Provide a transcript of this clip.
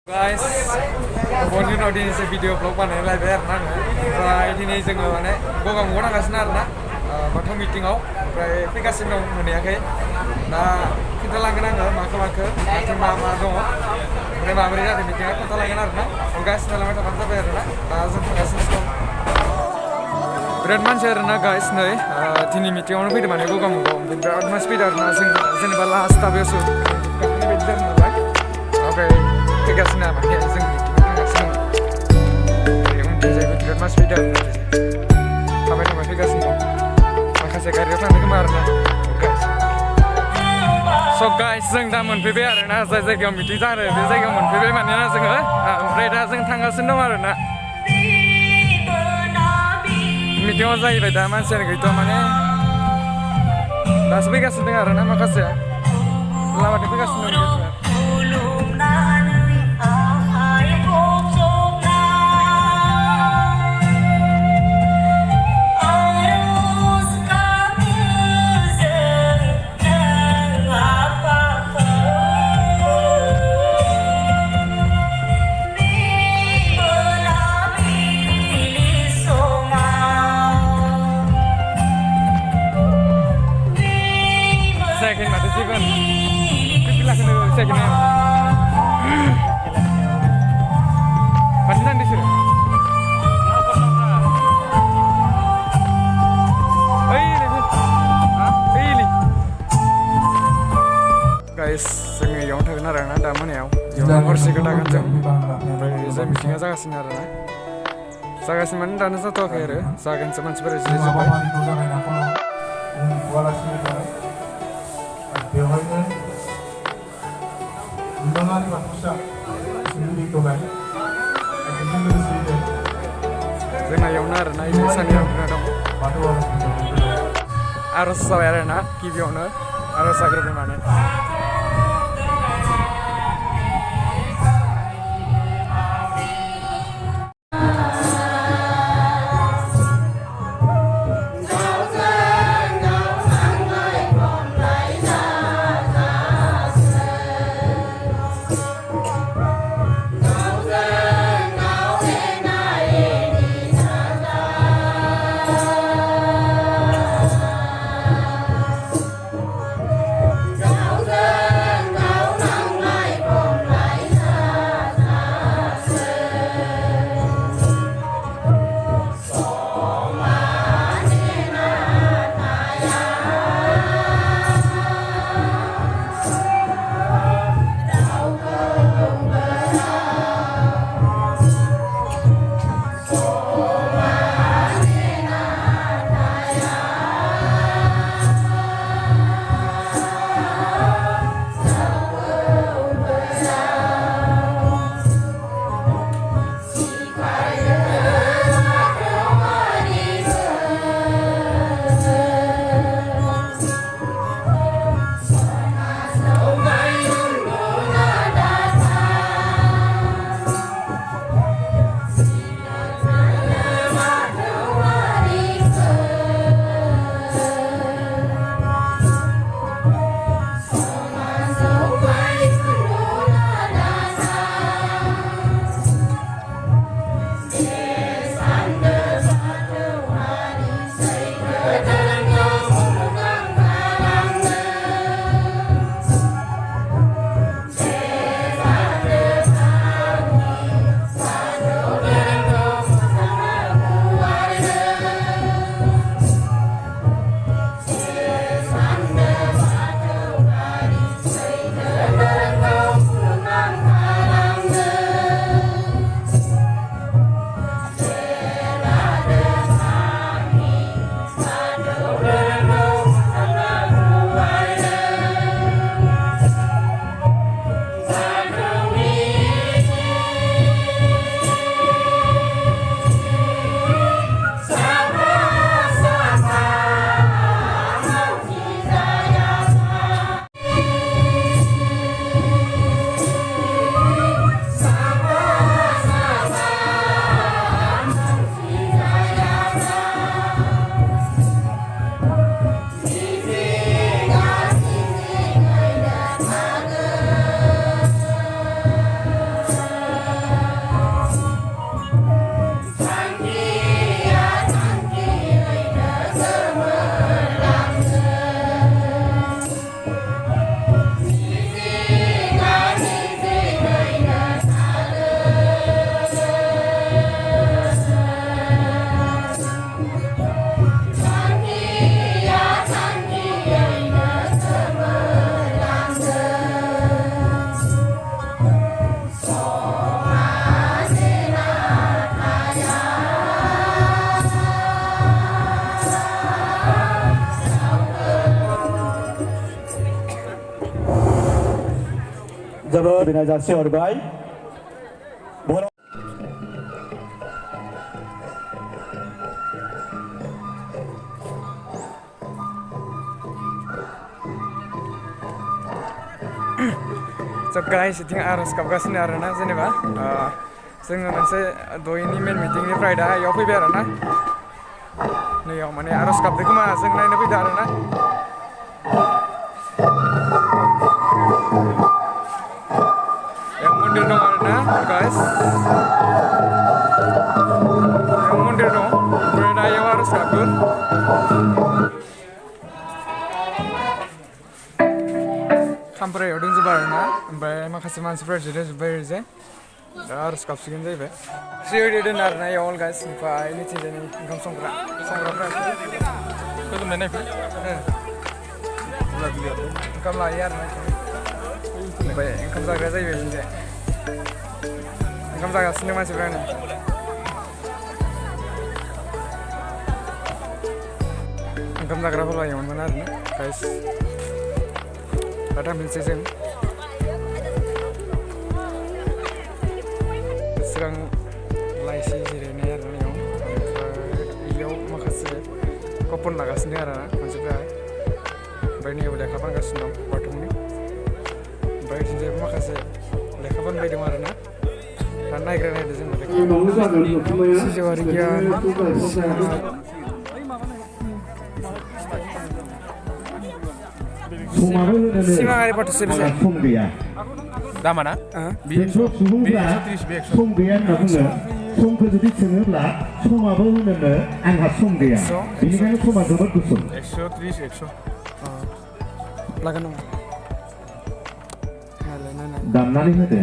Guys, kemudian di video vlog baनायनाय लायबाय आरोना आङो ओमफ्राय दिनै जोङो माने गगामुगाव थांगासिनो आरोना बाथौ मिटिंआव ओमफ्राय फैगासिनो दं मोनहैयाखै दा खिन्थालांगोन आङो माखो माथिं मा दङ ओमफ्राय माबोरै जादों मिटिंआ खिन्थालांगोन आरोना गाइस नायलांबाय थाबानो जाबाय आरोना दा जों थांगासिनो दं बिराद मानसि आरोना गाइस नै दिनै मिटिंआवनो फैदों माने गगामुगाव ओमफ्राय बिराद मानसि फैदों आरोना जों जेनेबा लास्ट दाबेयावसो गाखोनाय बायदि जादों नालाय ओमफ्राय फैगासिनो माने जों मिटिंआव थांगासिनो उनथिंजायबो बिराद मानसि फैदों थाबाय फैगासिनो दं माखासे गारियाव थांदों खोमा आरोना स' गाइस जों दा मोनफैबाय आरोना जाय जायगायाव मिटिं जादों बे जायगायाव मोनफैबाय मानोना जोङो ओमफ्राय दा जों थांगासिनो दं आरोना मिटिंआव जाहैबाय दा मानसियानो गैथ'आ माने दासो फैगासिनो दं आरोना माखासे लामाथिं फैगासिनो दं Second mata Steven, pilih kena second ya. Pasinan di sini. Guys, जोङो इयाव थागोन आरोना दा मोनायाव इयाव हरसेखौ थागोन जों ओमफ्राय जों मिटिङा जागासिनो आरोना जागासिनो माने दानो जाथ'वाखै आरो जागोनसो मानसिफोरा जिरायजोब्बाय बेवहायनो बिबाङारि बाथौसा सिबिनाय बेजों लोगोसेनो जोंना इयावनो आरोना इयाव सानै हाबना दं आर'ज जाबाय आरोना गिबियावनो आर'ज जाग्रोबाय माने जोबोद बिनाय जासिहरबाय बर' So guys, I think arus kabgasin arana जेनेबा जोङो मोनसे दयनि मेन मिटिंनिफ्राय दा याव फैबाय आरोना नैयाव माने आरज गाबदों खोमा जों नायनो फैदों आरोना याव मन्दिर दं आरोना guys याव मन्दिर दं ओमफ्राय दा याव आरज गाबगोन खामफ्रायाव दंजोबो आरोना ओमफ्राय माखासे मानसिफोरा जिरायजोब्बाय ओरैजाय दा आरज गाबसिगोन जाहैबाय सिरि दोनो आरोना याव अल गाइस ओमफ्राय मिथिंजायनि ओंखाम संग्राफ्रा फोजोबनाय नायफै ओंखाम लायो आरोना ओमफ्राय ओंखाम जाग्राया जाहैबाय बिथिंजाय ओंखाम जागासिनो मानसिफ्रा ओंखाम जाग्राफोर लायोमोन आरोना गाइस दा मोनसे जों सिगां लाइसि जिरायनाय आरोना इयाव माखासे कपन लागासिनो आरोना मानसिफ्रा ओमफ्राय नैयाव लेखा फानगासिनो दं बाथौनि ओमफ्राय बिथिंजायबो माखासे लेखा फानबायदों आरोना दा नायग्रानायदों जों सिजौआरि गियान सिमाङारि बाथौसो बेसे दामा ना सुबुंफ्रा सम गैया होनना बुङो समखौ जुदि सोङोब्ला समाबो होनोनो आंहा सम गैया बेनिखायनो समा जोबोद गुसुं 130 लागोन नामा दामनानै होदो